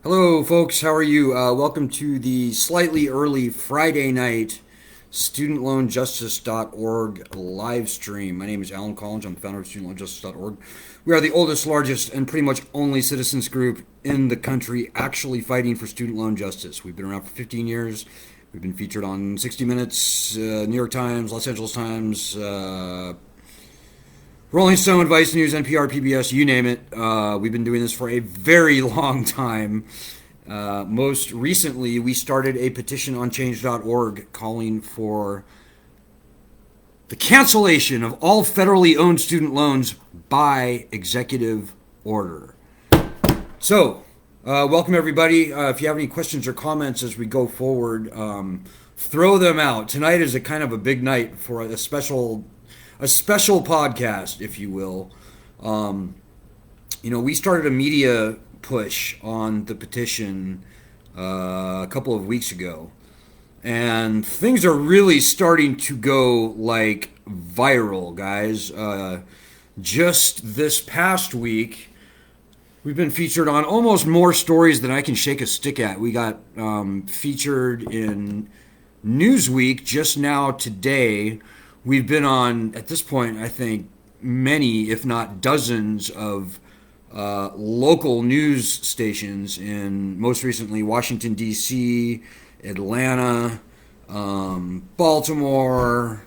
Hello, folks. How are you? Welcome to the slightly early Friday night studentloanjustice.org live stream. My name is Alan Collins. I'm the founder of studentloanjustice.org. We are the oldest, largest, and pretty much only citizens group in the country actually fighting for student loan justice. We've been around for 15 years. We've been featured on 60 Minutes, New York Times, Los Angeles Times, Rolling Stone, Vice News, NPR, PBS, you name it. We've been doing this for a very long time. Most recently, we started a petition on change.org calling for the cancellation of all federally owned student loans by executive order. So, welcome everybody. If you have any questions or comments as we go forward, throw them out. Tonight is a kind of a big night for a special podcast, if you will. We started a media push on the petition a couple of weeks ago, and things are really starting to go like viral, guys. Just this past week, we've been featured on almost more stories than I can shake a stick at. We got featured in Newsweek just now today. We've been on, at this point, I think, many, if not dozens, of local news stations in, most recently, Washington, D.C., Atlanta, Baltimore,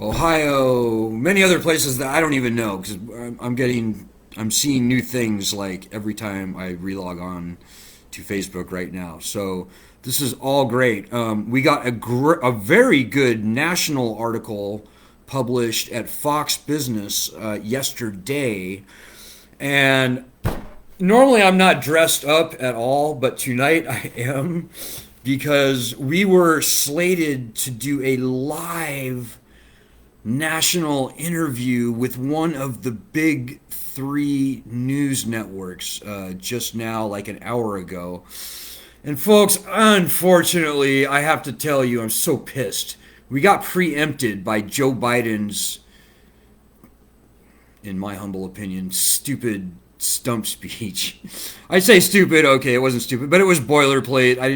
Ohio, many other places that I don't even know, because I'm seeing new things like every time I relog on to Facebook right now. So this is all great. We got a very good national article published at Fox Business yesterday. And normally I'm not dressed up at all, but tonight I am, because we were slated to do a live national interview with one of the big three news networks just now, like an hour ago. And folks, unfortunately, I have to tell you, I'm so pissed. We got preempted by Joe Biden's, in my humble opinion, stupid stump speech. I say stupid, okay, it wasn't stupid, but it was boilerplate. I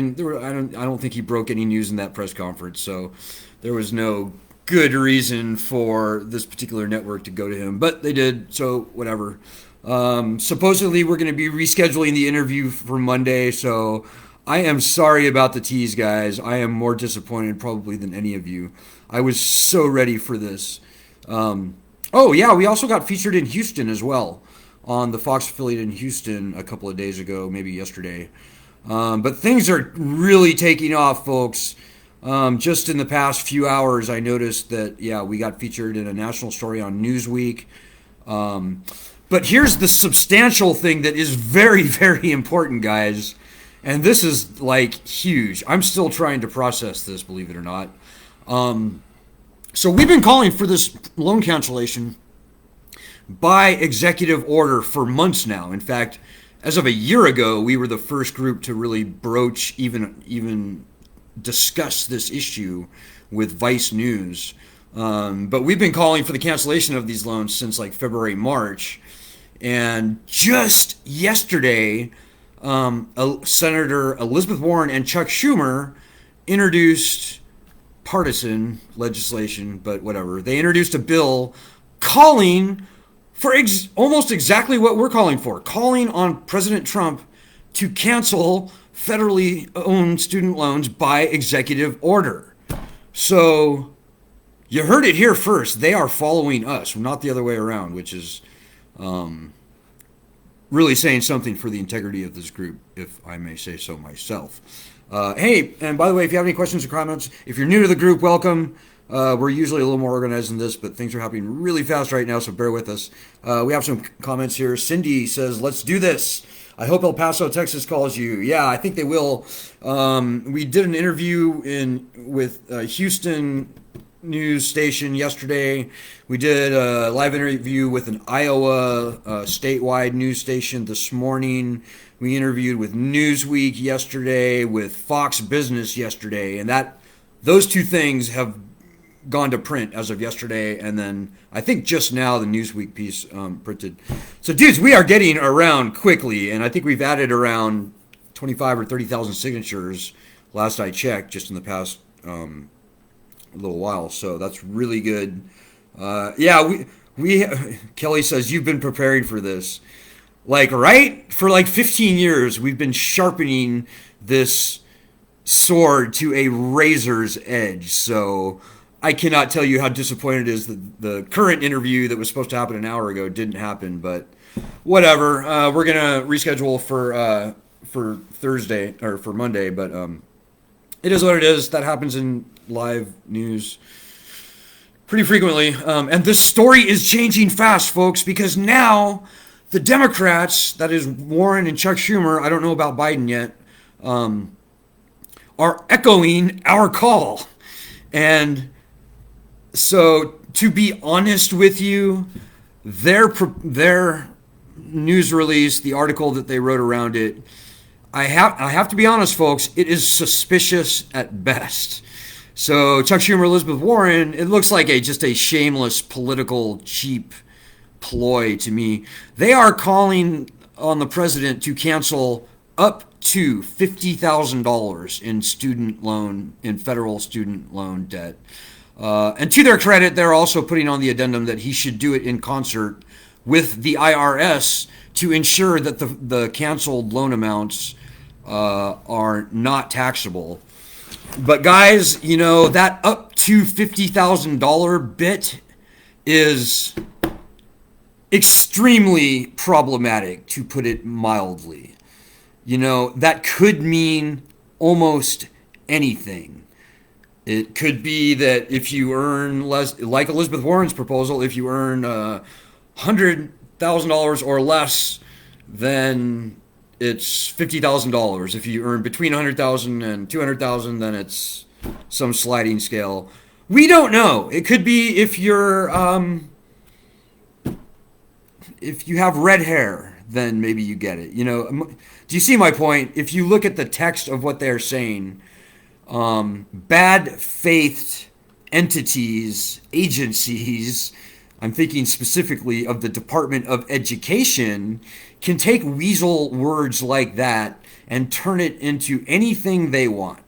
don't think he broke any news in that press conference, so there was no good reason for this particular network to go to him, but they did, so whatever. Supposedly we're going to be rescheduling the interview for Monday, so I am sorry about the tease, guys. I am more disappointed probably than any of you. I was so ready for this. Oh yeah, we also got featured in Houston as well, on the Fox affiliate in Houston a couple of days ago, maybe yesterday. But things are really taking off, folks. Just in the past few hours, I noticed that, yeah, we got featured in a national story on Newsweek. But here's the substantial thing that is very, very important, guys. And this is, like, huge. I'm still trying to process this, believe it or not. So we've been calling for this loan cancellation by executive order for months now. In fact, as of a year ago, we were the first group to really broach, even discuss this issue with Vice News. But we've been calling for the cancellation of these loans since like February, March. And just yesterday, Senator Elizabeth Warren and Chuck Schumer introduced partisan legislation, but whatever. They introduced a bill calling for almost exactly what we're calling for, calling on President Trump to cancel federally owned student loans by executive order. So you heard it here first. They are following us, not the other way around, which is really saying something for the integrity of this group, if I may say so myself. Hey, and by the way, if you have any questions or comments, if you're new to the group, welcome. We're usually a little more organized than this, but things are happening really fast right now, so bear with us. We have some comments here. Cindy says, let's do this. I hope El Paso, Texas calls you. Yeah, I think they will. We did an interview with Houston news station yesterday. We did a live interview with an Iowa statewide news station this morning. We interviewed with Newsweek yesterday, with Fox Business yesterday, and those two things have gone to print as of yesterday, and then I think just now the Newsweek piece printed. So dudes, we are getting around quickly, and I think we've added around 25 or 30,000 signatures last I checked, just in the past little while. So that's really good. Yeah, we Kelly says you've been preparing for this. Like, right? For like 15 years, we've been sharpening this sword to a razor's edge. So I cannot tell you how disappointed it is that the current interview that was supposed to happen an hour ago didn't happen. But whatever. We're gonna reschedule for Thursday or for Monday. But it is what it is. That happens in live news pretty frequently. And this story is changing fast, folks, because now the Democrats, that is Warren and Chuck Schumer, I don't know about Biden yet, are echoing our call. And so, to be honest with you, their news release, the article that they wrote around it, I have to be honest, folks, it is suspicious at best. So Chuck Schumer, Elizabeth Warren, it looks like just a shameless political cheap ploy to me. They are calling on the president to cancel up to $50,000 in federal student loan debt. And to their credit, they're also putting on the addendum that he should do it in concert with the IRS to ensure that the canceled loan amounts are not taxable. But guys, that up to $50,000 bit is extremely problematic, to put it mildly. That could mean almost anything. It could be that if you earn less, like Elizabeth Warren's proposal, if you earn $100,000 or less, then it's $50,000. If you earn between $100,000 and $200,000, then it's some sliding scale. We don't know. It could be if you have red hair, then maybe you get it. Do you see my point? If you look at the text of what they're saying, bad faith entities, agencies, I'm thinking specifically of the Department of Education, can take weasel words like that and turn it into anything they want.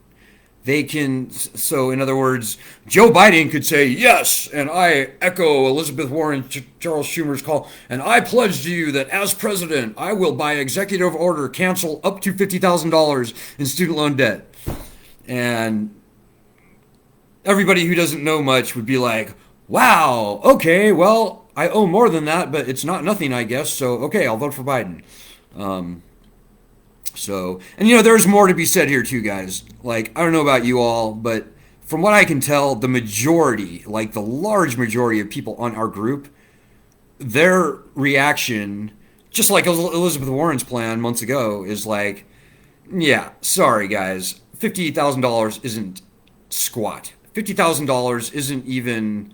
They can, so in other words, Joe Biden could say, yes, and I echo Elizabeth Warren, Charles Schumer's call, and I pledge to you that as president, I will by executive order cancel up to $50,000 in student loan debt. And everybody who doesn't know much would be like, wow, okay, well, I owe more than that, but it's not nothing, I guess, so okay, I'll vote for Biden. There's more to be said here too, guys. Like, I don't know about you all, but from what I can tell, the majority, like the large majority of people on our group, their reaction, just like Elizabeth Warren's plan months ago, is like, yeah, sorry guys, $50,000 isn't squat. $50,000 isn't even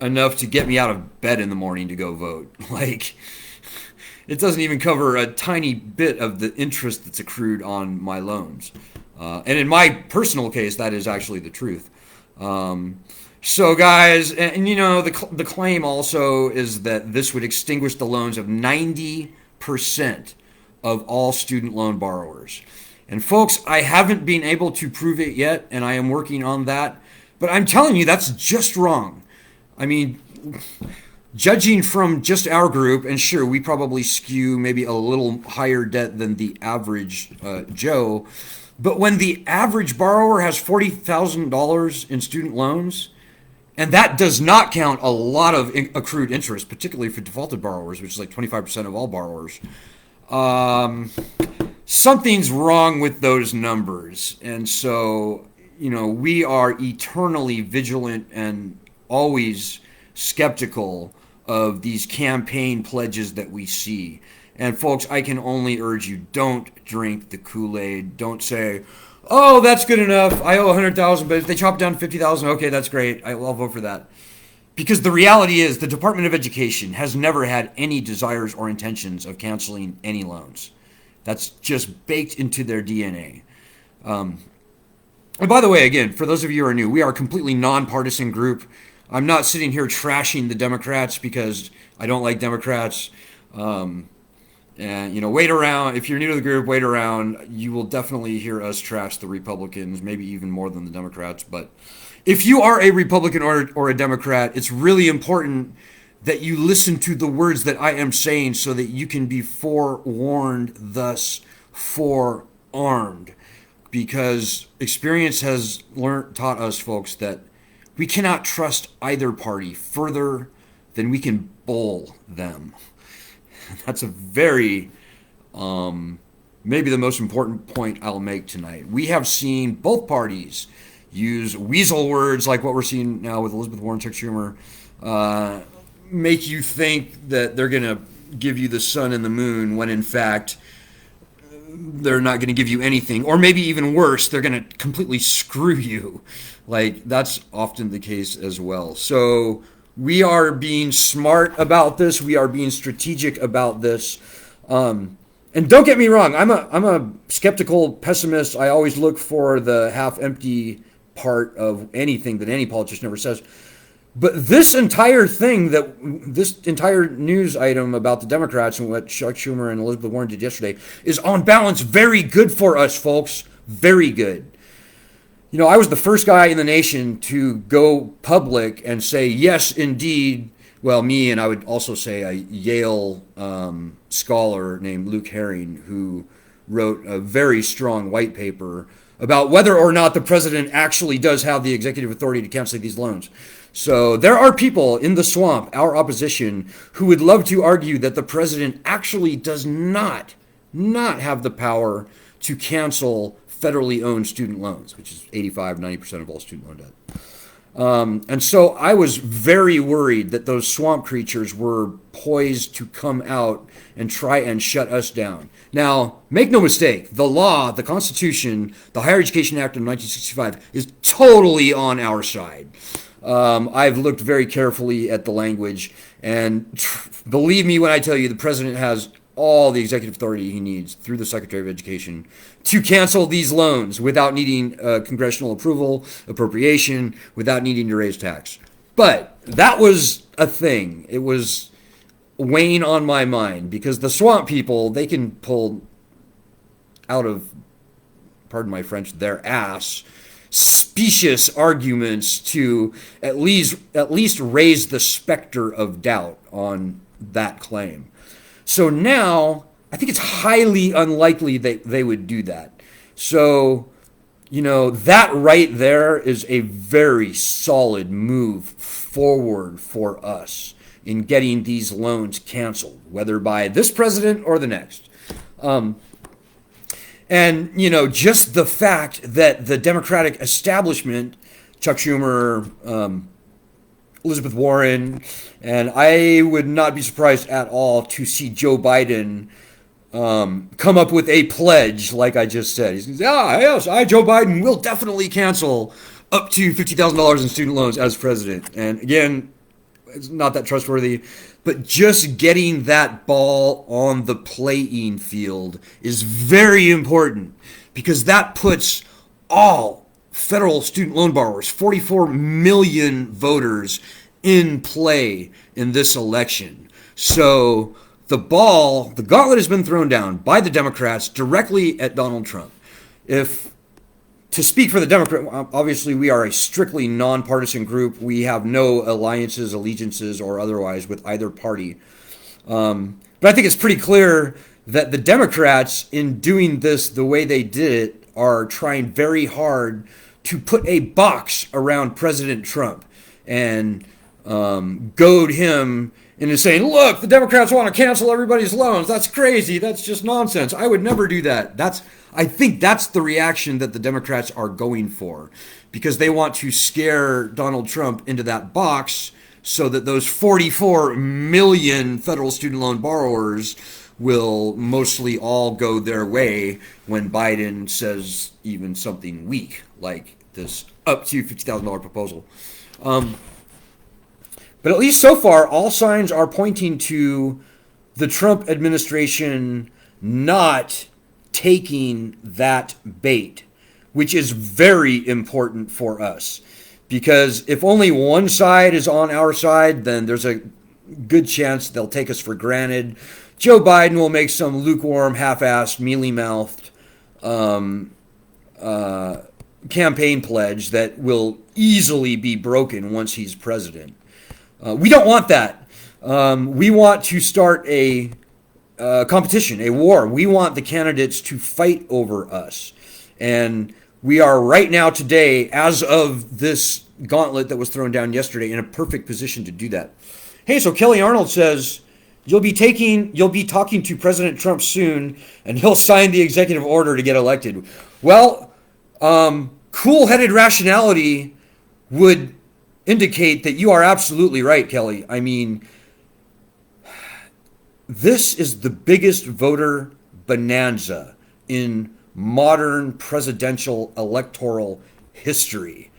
enough to get me out of bed in the morning to go vote. Like, it doesn't even cover a tiny bit of the interest that's accrued on my loans. And in my personal case, that is actually the truth. So guys, and the claim also is that this would extinguish the loans of 90% of all student loan borrowers. And folks, I haven't been able to prove it yet, and I am working on that. But I'm telling you, that's just wrong. I mean, judging from just our group, and sure, we probably skew maybe a little higher debt than the average Joe, but when the average borrower has $40,000 in student loans, and that does not count a lot of accrued interest, particularly for defaulted borrowers, which is like 25% of all borrowers, something's wrong with those numbers. And so, we are eternally vigilant and always skeptical of these campaign pledges that we see. And folks, I can only urge you, don't drink the Kool-Aid. Don't say, oh, that's good enough. I owe $100,000, but if they chop it down to $50,000, okay, that's great. I'll vote for that. Because the reality is the Department of Education has never had any desires or intentions of canceling any loans. That's just baked into their DNA. And by the way, again, for those of you who are new, we are a completely nonpartisan group. I'm not sitting here trashing the Democrats because I don't like Democrats. And, wait around. If you're new to the group, wait around. You will definitely hear us trash the Republicans, maybe even more than the Democrats. But if you are a Republican or a Democrat, it's really important that you listen to the words that I am saying so that you can be forewarned, thus forearmed. Because experience has taught us, folks, that we cannot trust either party further than we can bowl them. That's a very, maybe the most important point I'll make tonight. We have seen both parties use weasel words like what we're seeing now with Elizabeth Warren, Chuck Schumer, make you think that they're going to give you the sun and the moon when in fact they're not going to give you anything. Or maybe even worse, they're going to completely screw you. Like, that's often the case as well. So we are being smart about this. We are being strategic about this. And don't get me wrong, I'm a skeptical pessimist. I always look for the half-empty part of anything that any politician ever says. But this entire news item about the Democrats and what Chuck Schumer and Elizabeth Warren did yesterday is on balance very good for us, folks. Very good. I was the first guy in the nation to go public and say, yes, indeed. Well, me, and I would also say a Yale scholar named Luke Herring, who wrote a very strong white paper about whether or not the president actually does have the executive authority to cancel these loans. So there are people in the swamp, our opposition, who would love to argue that the president actually does not have the power to cancel federally owned student loans, which is 85-90% of all student loan debt. And so I was very worried that those swamp creatures were poised to come out and try and shut us down. Now, make no mistake, the law, the Constitution, the Higher Education Act of 1965 is totally on our side. I've looked very carefully at the language, and believe me when I tell you, the president has all the executive authority he needs through the Secretary of Education to cancel these loans without needing congressional approval, appropriation, without needing to raise tax. But that was a thing. It was weighing on my mind because the swamp people, they can pull out of, pardon my French, their ass specious arguments to at least raise the specter of doubt on that claim. So now I think it's highly unlikely that they would do that. So, that right there is a very solid move forward for us in getting these loans canceled, whether by this president or the next. And, just the fact that the Democratic establishment, Chuck Schumer, Elizabeth Warren, and I would not be surprised at all to see Joe Biden come up with a pledge, like I just said. He says, yes, I, Joe Biden, will definitely cancel up to $50,000 in student loans as president. And again, it's not that trustworthy, but just getting that ball on the playing field is very important because that puts all federal student loan borrowers, 44 million voters, in play in this election. So the gauntlet has been thrown down by the Democrats directly at Donald Trump. To speak for the Democrat, obviously we are a strictly nonpartisan group. We have no alliances, allegiances, or otherwise with either party. But I think it's pretty clear that the Democrats, in doing this the way they did it, are trying very hard to put a box around President Trump and goad him into saying, look, the Democrats want to cancel everybody's loans. That's crazy. That's just nonsense. I would never do that. I think that's the reaction that the Democrats are going for because they want to scare Donald Trump into that box so that those 44 million federal student loan borrowers will mostly all go their way when Biden says even something weak like this up to $50,000 proposal. But at least so far, all signs are pointing to the Trump administration not taking that bait, which is very important for us. Because if only one side is on our side, then there's a good chance they'll take us for granted Joe Biden will make some lukewarm, half-assed, mealy-mouthed campaign pledge that will easily be broken once he's president. We don't want that. We want to start a competition, a war. We want the candidates to fight over us. And we are right now today, as of this gauntlet that was thrown down yesterday, in a perfect position to do that. Hey, so Kelly Arnold says you'll be talking to President Trump soon, and he'll sign the executive order to get elected. Well, cool-headed rationality would indicate that you are absolutely right, Kelly. I mean, this is the biggest voter bonanza in modern presidential electoral history.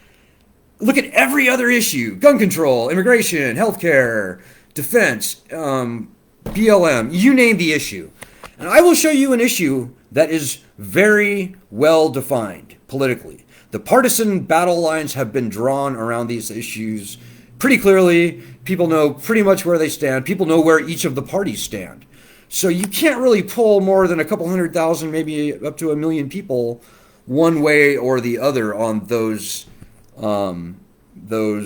Look at every other issue: gun control, immigration, healthcare, defense, BLM, you name the issue. And I will show you an issue that is very well defined politically. The partisan battle lines have been drawn around these issues pretty clearly. People know pretty much where they stand. People know where each of the parties stand. So you can't really pull more than a couple 100,000, maybe up to 1 million people one way or the other on those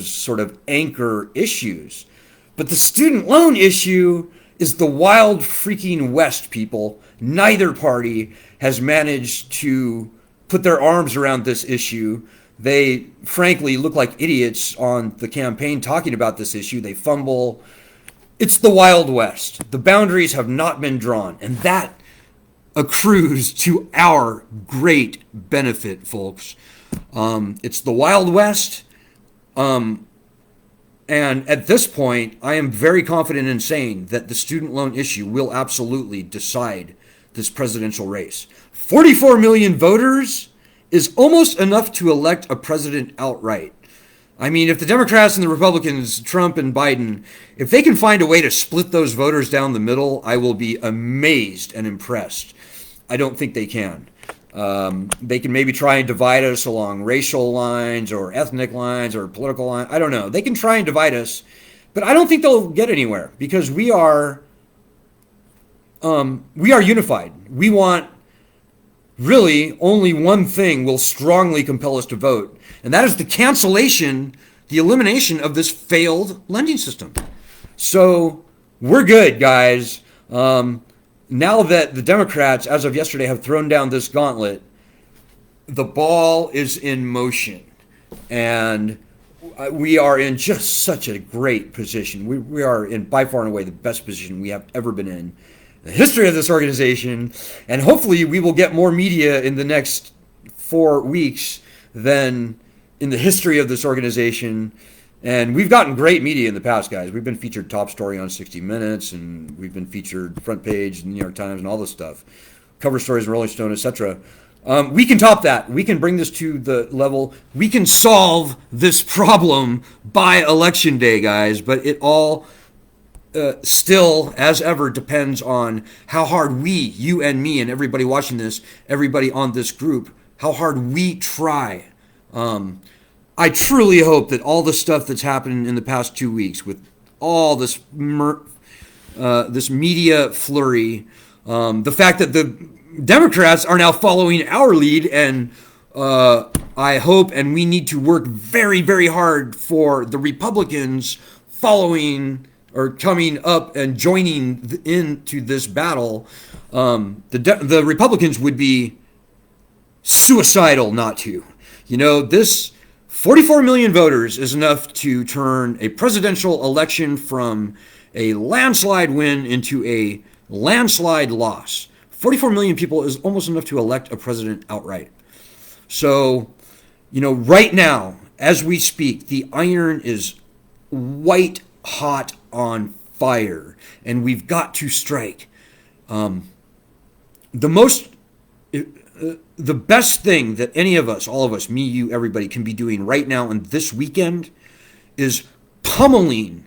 sort of anchor issues. But the student loan issue is the wild freaking West, people. Neither party has managed to put their arms around this issue. They frankly look like idiots on the campaign talking about this issue. They fumble. It's the Wild West. The boundaries have not been drawn, and that accrues to our great benefit, folks. It's the Wild West, and at this point, I am very confident in saying that the student loan issue will absolutely decide this presidential race. 44 million voters is almost enough to elect a president outright. I mean, if the Democrats and the Republicans, Trump and Biden, if they can find a way to split those voters down the middle, I will be amazed and impressed. I don't think they can. They can maybe try and divide us along racial lines or ethnic lines or political lines. I don't know. They can try and divide us, but I don't think they'll get anywhere because we are unified. We want really only one thing will strongly compel us to vote, and that is the elimination of this failed lending system. So we're good, guys. Now that the Democrats, as of yesterday, have thrown down this gauntlet, the ball is in motion, and we are in just such a great position. We are in by far and away the best position we have ever been in the history of this organization, and hopefully we will get more media in the next 4 weeks than in the history of this organization. And we've gotten great media in the past, guys. We've been featured top story on 60 Minutes, and we've been featured front page in the New York Times and all this stuff, cover stories in Rolling Stone, etc. We can top that. We can bring this to the level. We can solve this problem by election day, guys. But it all still, as ever, depends on how hard we, you and me and everybody watching this, everybody on this group, how hard we try. I truly hope that all the stuff that's happened in the past 2 weeks with all this this media flurry, the fact that the Democrats are now following our lead, and I hope and we need to work very, very hard for the Republicans following or coming up and joining into this battle. The Republicans would be suicidal not to. You know, this 44 million voters is enough to turn a presidential election from a landslide win into a landslide loss. 44 million people is almost enough to elect a president outright. So, you know, right now, as we speak, the iron is white hot on fire, and we've got to strike. The best thing that any of us, all of us, me, you, everybody, can be doing right now and this weekend is pummeling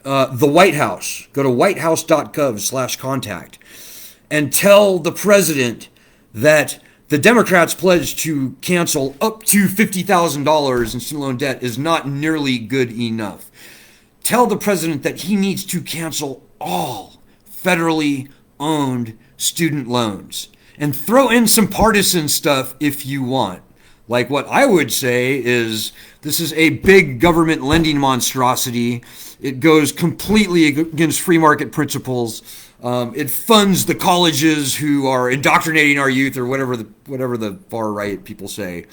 the White House. Go to whitehouse.gov/contact and tell the president that the Democrats' pledge to cancel up to $50,000 in student loan debt is not nearly good enough. Tell the president that he needs to cancel all federally owned student loans. And throw in some partisan stuff if you want. Like what I would say is this is a big government lending monstrosity. It goes completely against free market principles. It funds the colleges who are indoctrinating our youth, or whatever the far right people say.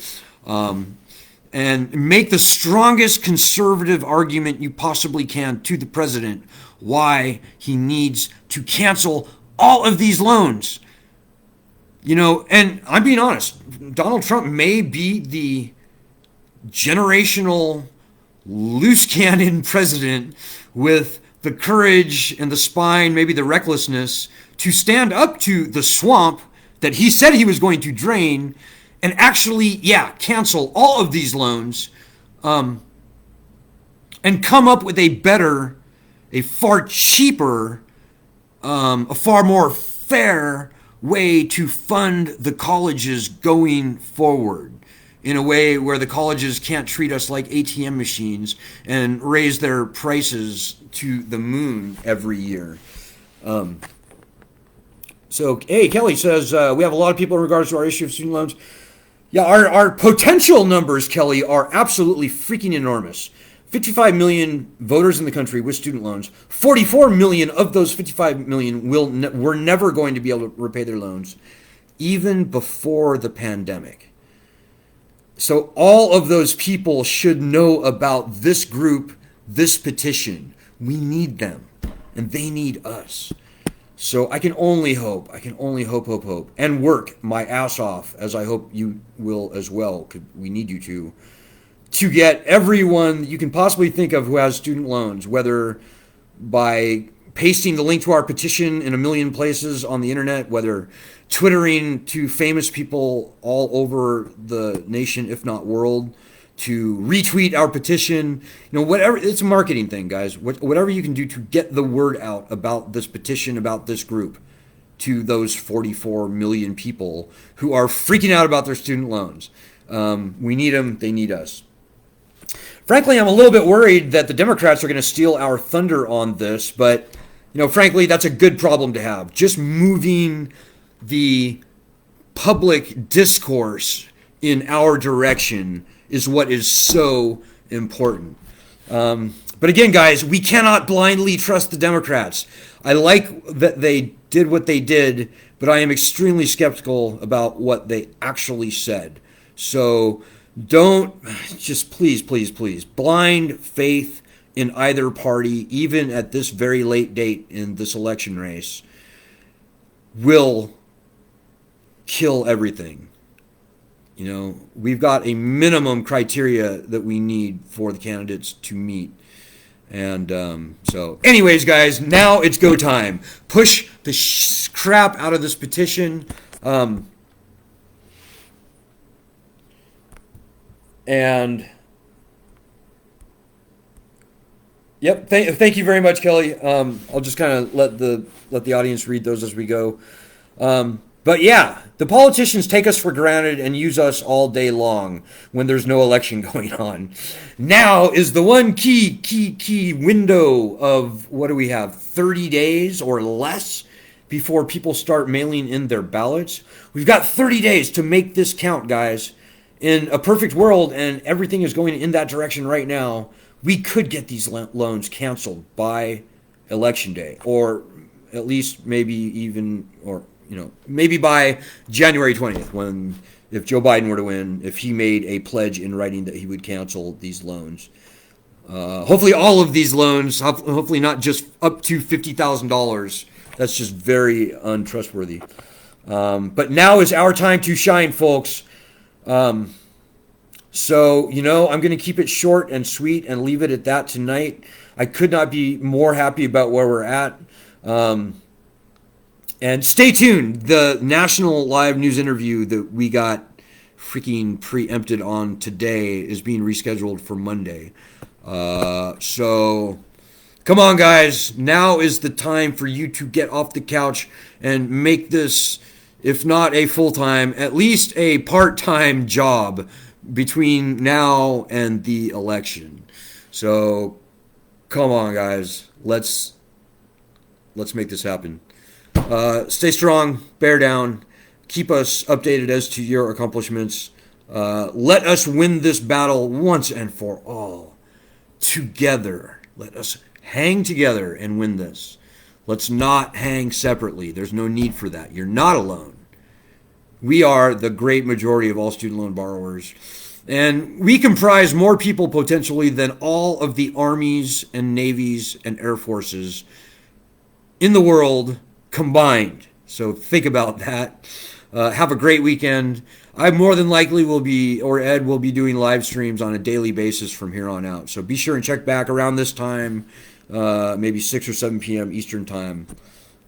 And make the strongest conservative argument you possibly can to the president why he needs to cancel all of these loans. And I'm being honest, Donald Trump may be the generational loose cannon president with the courage and the spine, maybe the recklessness, to stand up to the swamp that he said he was going to drain and actually, cancel all of these loans and come up with a far cheaper, a far more fair way to fund the colleges going forward, in a way where the colleges can't treat us like ATM machines and raise their prices to the moon every year. Hey, Kelly says, we have a lot of people in regards to our issue of student loans. Yeah, our potential numbers, Kelly, are absolutely freaking enormous. 55 million voters in the country with student loans. 44 million of those 55 million were never going to be able to repay their loans, even before the pandemic. So all of those people should know about this group, this petition. We need them, and they need us. So I can only hope, and work my ass off, as I hope you will as well, because we need you to get everyone you can possibly think of who has student loans, whether by pasting the link to our petition in a million places on the internet, whether twittering to famous people all over the nation, if not world, to retweet our petition, whatever. It's a marketing thing, guys. Whatever you can do to get the word out about this petition, about this group, to those 44 million people who are freaking out about their student loans. We need them. They need us. Frankly, I'm a little bit worried that the Democrats are going to steal our thunder on this, but, frankly, that's a good problem to have. Just moving the public discourse in our direction is what is so important. But again, guys, we cannot blindly trust the Democrats. I like that they did what they did, but I am extremely skeptical about what they actually said. So don't just please, blind faith in either party, even at this very late date in this election race, will kill everything. We've got a minimum criteria that we need for the candidates to meet. And so anyways, guys, now it's go time. Push the crap out of this petition. And yep, thank you very much, Kelly. I'll just kind of let the audience read those as we go. But yeah, the politicians take us for granted and use us all day long when there's no election going on. Now is the one key window of, what do we have, 30 days or less before people start mailing in their ballots. We've got 30 days to make this count, guys. In a perfect world, and everything is going in that direction right now, we could get these loans canceled by Election Day, or at least maybe by January 20th, if Joe Biden were to win, if he made a pledge in writing that he would cancel these loans. Hopefully all of these loans, hopefully not just up to $50,000. That's just very untrustworthy. But now is our time to shine, folks. So, I'm going to keep it short and sweet and leave it at that tonight. I could not be more happy about where we're at. And stay tuned. The national live news interview that we got freaking preempted on today is being rescheduled for Monday. So come on, guys. Now is the time for you to get off the couch and make this, if not a full-time, at least a part-time job between now and the election. So come on, guys. Let's make this happen. Stay strong, bear down, keep us updated as to your accomplishments. Let us win this battle once and for all. Together. Let us hang together and win this. Let's not hang separately. There's no need for that. You're not alone. We are the great majority of all student loan borrowers. And we comprise more people potentially than all of the armies and navies and air forces in the world combined. So think about that. Have a great weekend. I more than likely will be, or Ed will be doing live streams on a daily basis from here on out. So be sure and check back around this time, maybe 6 or 7 p.m. Eastern time.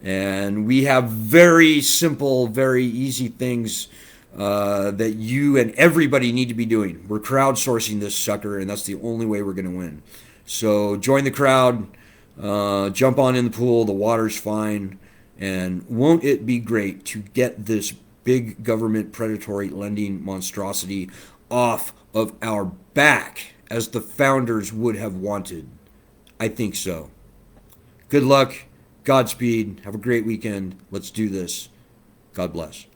And we have very simple, very easy things that you and everybody need to be doing. We're crowdsourcing this sucker, and that's the only way we're going to win. So join the crowd, jump on in the pool. The water's fine. And won't it be great to get this big government predatory lending monstrosity off of our back as the founders would have wanted? I think so. Good luck. Godspeed. Have a great weekend. Let's do this. God bless.